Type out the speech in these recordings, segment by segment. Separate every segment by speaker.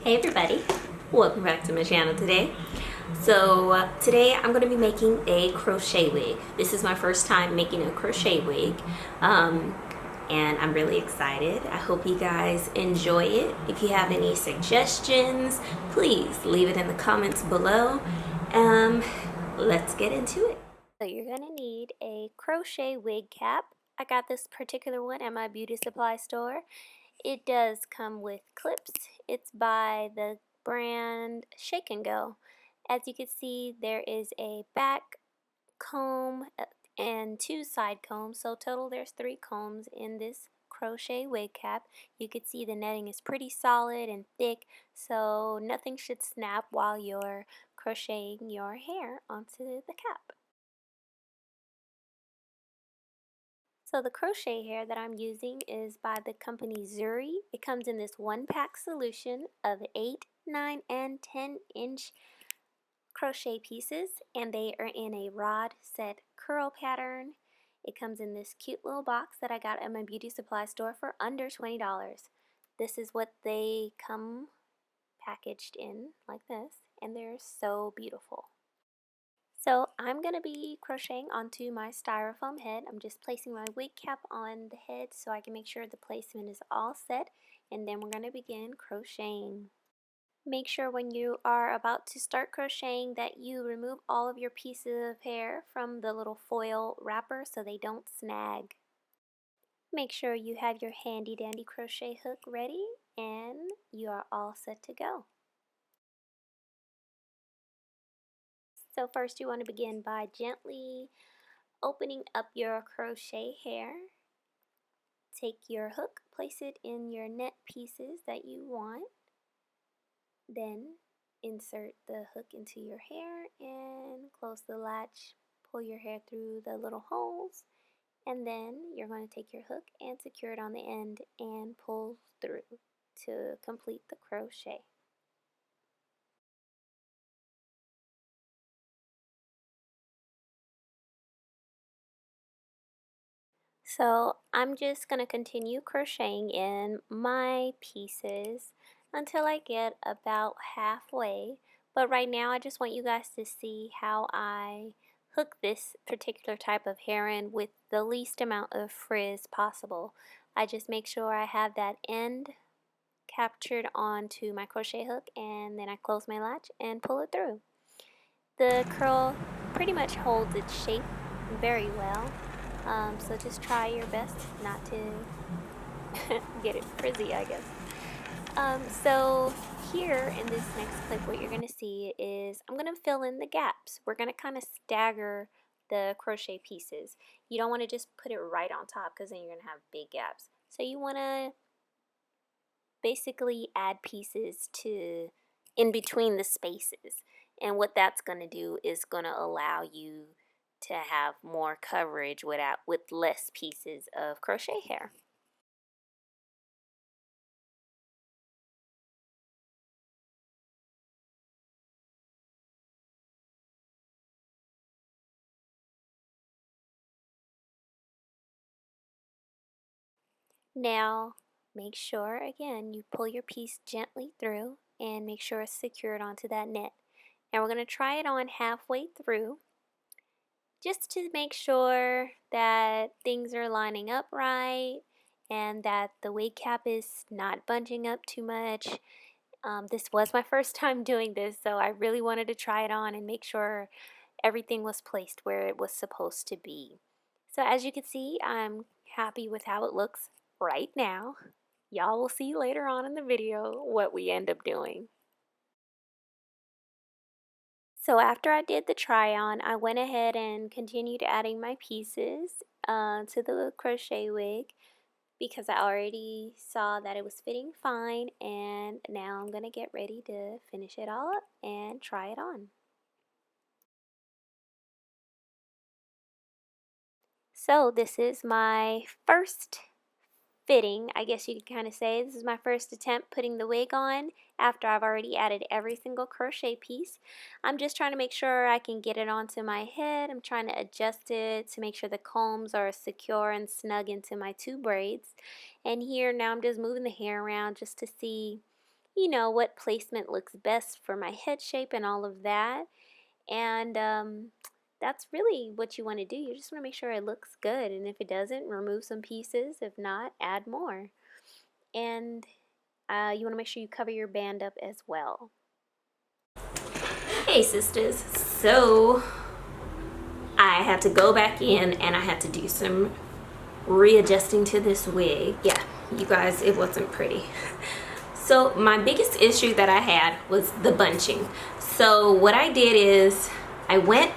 Speaker 1: Hey everybody, welcome back to my channel today. So today I'm going to be making a crochet wig. This is my first time making a crochet wig, and I'm really excited. I hope you guys enjoy it. If you have any suggestions, please leave it in the comments below. Let's get into it. So you're going to need a crochet wig cap. I got this particular one at my beauty supply store. It does come with clips. It's by the brand Shake and Go. As you can see, there is a back comb and two side combs. So total there's 3 combs in this crochet wig cap. You can see the netting is pretty solid and thick, so nothing should snap while you're crocheting your hair onto the cap. So the crochet hair that I'm using is by the company Zury. It comes in this 1-pack solution of 8, 9, and 10-inch crochet pieces, and they are in a rod set curl pattern. It comes in this cute little box that I got at my beauty supply store for under $20. This is what they come packaged in, like this, and they're so beautiful. So I'm going to be crocheting onto my styrofoam head. I'm just placing my wig cap on the head so I can make sure the placement is all set, and then we're going to begin crocheting. Make sure when you are about to start crocheting that you remove all of your pieces of hair from the little foil wrapper so they don't snag. Make sure you have your handy dandy crochet hook ready and you are all set to go. So first you want to begin by gently opening up your crochet hair. Take your hook, place it in your net pieces that you want. Then insert the hook into your hair and close the latch. Pull your hair through the little holes. And then you're going to take your hook and secure it on the end and pull through to complete the crochet. So I'm just going to continue crocheting in my pieces until I get about halfway. But right now I just want you guys to see how I hook this particular type of hair in with the least amount of frizz possible. I just make sure I have that end captured onto my crochet hook, and then I close my latch and pull it through. The curl pretty much holds its shape very well. So just try your best not to get it frizzy, I guess. So here in this next clip, what you're going to see is I'm going to fill in the gaps. We're going to kind of stagger the crochet pieces. You don't want to just put it right on top because then you're going to have big gaps. So you want to basically add pieces to in between the spaces. And what that's going to do is going to allow you to have more coverage with less pieces of crochet hair. Now make sure again you pull your piece gently through and make sure it's secured onto that net. Now we're going to try it on halfway through just to make sure that things are lining up right and that the wig cap is not bunching up too much. This was my first time doing this, so I really wanted to try it on and make sure everything was placed where it was supposed to be. So as you can see, I'm happy with how it looks right now. Y'all will see later on in the video what we end up doing. So after I did the try on, I went ahead and continued adding my pieces to the crochet wig because I already saw that it was fitting fine, and now I'm going to get ready to finish it all up and try it on. So this is my first fitting, I guess you could kind of say. This is my first attempt putting the wig on after I've already added every single crochet piece. I'm just trying to make sure I can get it onto my head. I'm trying to adjust it to make sure the combs are secure and snug into my 2 braids. And here now I'm just moving the hair around just to see, you know, what placement looks best for my head shape and all of that. And that's really what you want to do. You just want to make sure it looks good, and if it doesn't, remove some pieces. If not, add more. And you want to make sure you cover your band up as well. Hey sisters, so I had to go back in and I had to do some readjusting to this wig. Yeah, you guys, it wasn't pretty. So my biggest issue that I had was the bunching. So what I did is I went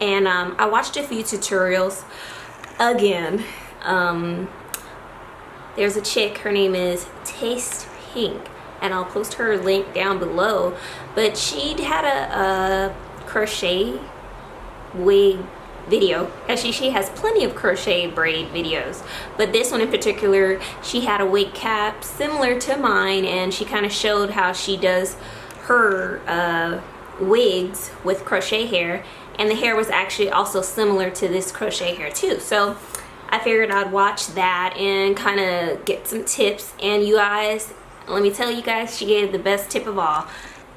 Speaker 1: and I watched a few tutorials. Again, there's a chick, her name is Taste Pink, and I'll post her link down below, but she had a crochet wig video. Actually, she has plenty of crochet braid videos, but this one in particular, she had a wig cap similar to mine, and she kind of showed how she does her wigs with crochet hair, and the hair was actually also similar to this crochet hair too. So I figured I'd watch that and kind of get some tips. And you guys, let me tell you guys, she gave the best tip of all,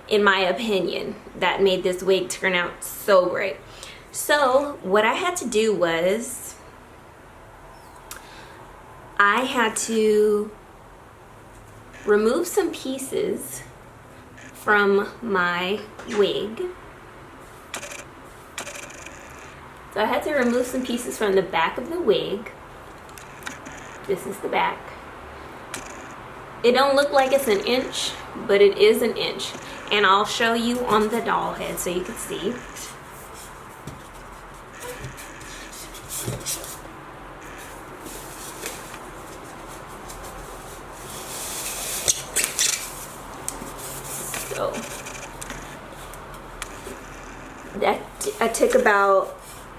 Speaker 1: in my opinion, that made this wig turn out so great. So what I had to do was I had to remove some pieces from my wig. So I had to remove some pieces from the back of the wig. This is the back. It don't look like it's an inch, but it is an inch. And I'll show you on the doll head so you can see. So that I took about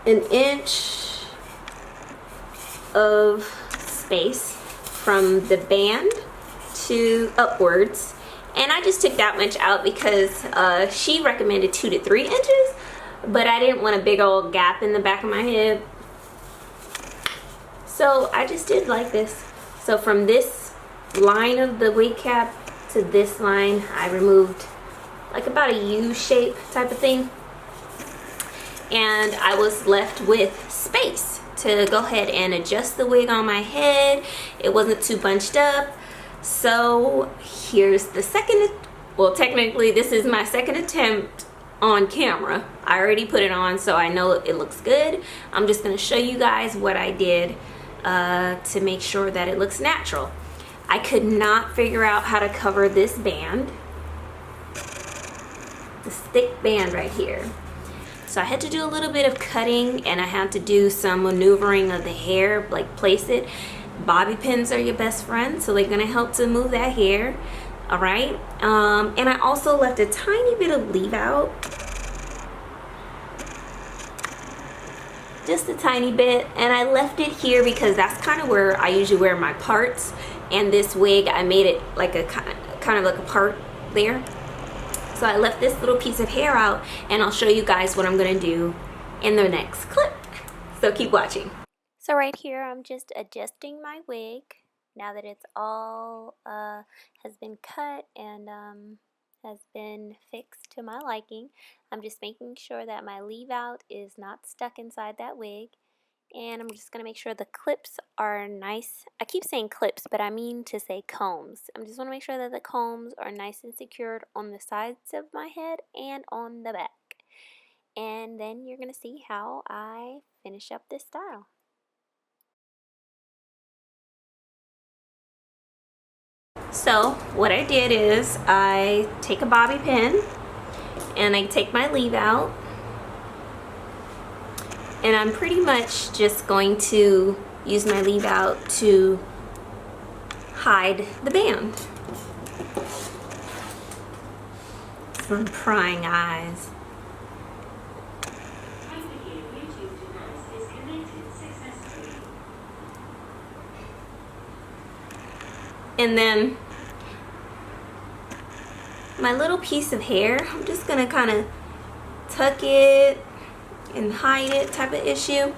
Speaker 1: an inch of space from the band to upwards, and I just took that much out because she recommended 2 to 3 inches, but I didn't want a big old gap in the back of my head, so I just did like this. So from this line of the wig cap to this line, I removed like about a U shape type of thing, and I was left with space to go ahead and adjust the wig on my head. It wasn't too bunched up. So here's the second, well, technically this is my second attempt on camera. I already put it on, so I know it looks good. I'm just gonna show you guys what I did to make sure that it looks natural. I could not figure out how to cover this band, this thick band right here. So I had to do a little bit of cutting, and I had to do some maneuvering of the hair, like place it. Bobby pins are your best friend, so they're gonna help to move that hair. All right, and I also left a tiny bit of leave out, just a tiny bit, and I left it here because that's kind of where I usually wear my parts. And this wig, I made it like a kind of like a part there. So I left this little piece of hair out, and I'll show you guys what I'm gonna do in the next clip. So keep watching. So right here, I'm just adjusting my wig now that it's all has been cut and has been fixed to my liking. I'm just making sure that my leave out is not stuck inside that wig. And I'm just going to make sure the clips are nice. I keep saying clips, but I mean to say combs. I just want to make sure that the combs are nice and secured on the sides of my head and on the back. And then you're going to see how I finish up this style. So what I did is I take a bobby pin and I take my leave out. And I'm pretty much just going to use my leave out to hide the band. Some prying eyes. And then my little piece of hair, I'm just gonna kind of tuck it and hide it type of issue.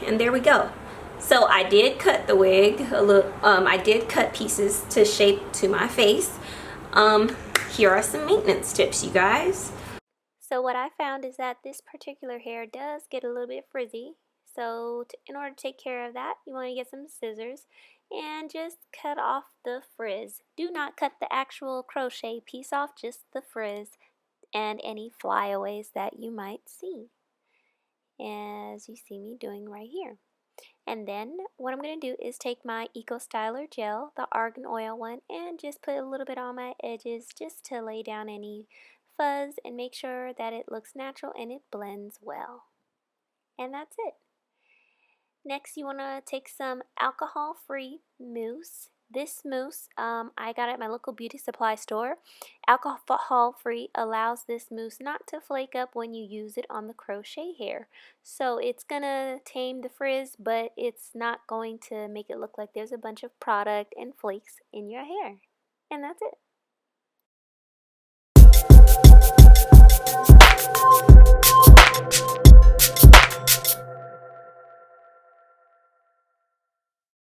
Speaker 1: And there we go.
Speaker 2: So I did cut the wig a little. I did cut pieces to shape to my face. Here are some maintenance tips, you guys.
Speaker 1: So what I found is that this particular hair does get a little bit frizzy. So in order to take care of that, you want to get some scissors and just cut off the frizz. Do not cut the actual crochet piece off, just the frizz and any flyaways that you might see, as you see me doing right here. And then what I'm going to do is take my Eco Styler gel, the argan oil one, and just put a little bit on my edges just to lay down any fuzz and make sure that it looks natural and it blends well. And that's it. Next, you want to take some alcohol-free mousse. This mousse I got at my local beauty supply store. Alcohol-free allows this mousse not to flake up when you use it on the crochet hair. So it's going to tame the frizz, but it's not going to make it look like there's a bunch of product and flakes in your hair. And that's it.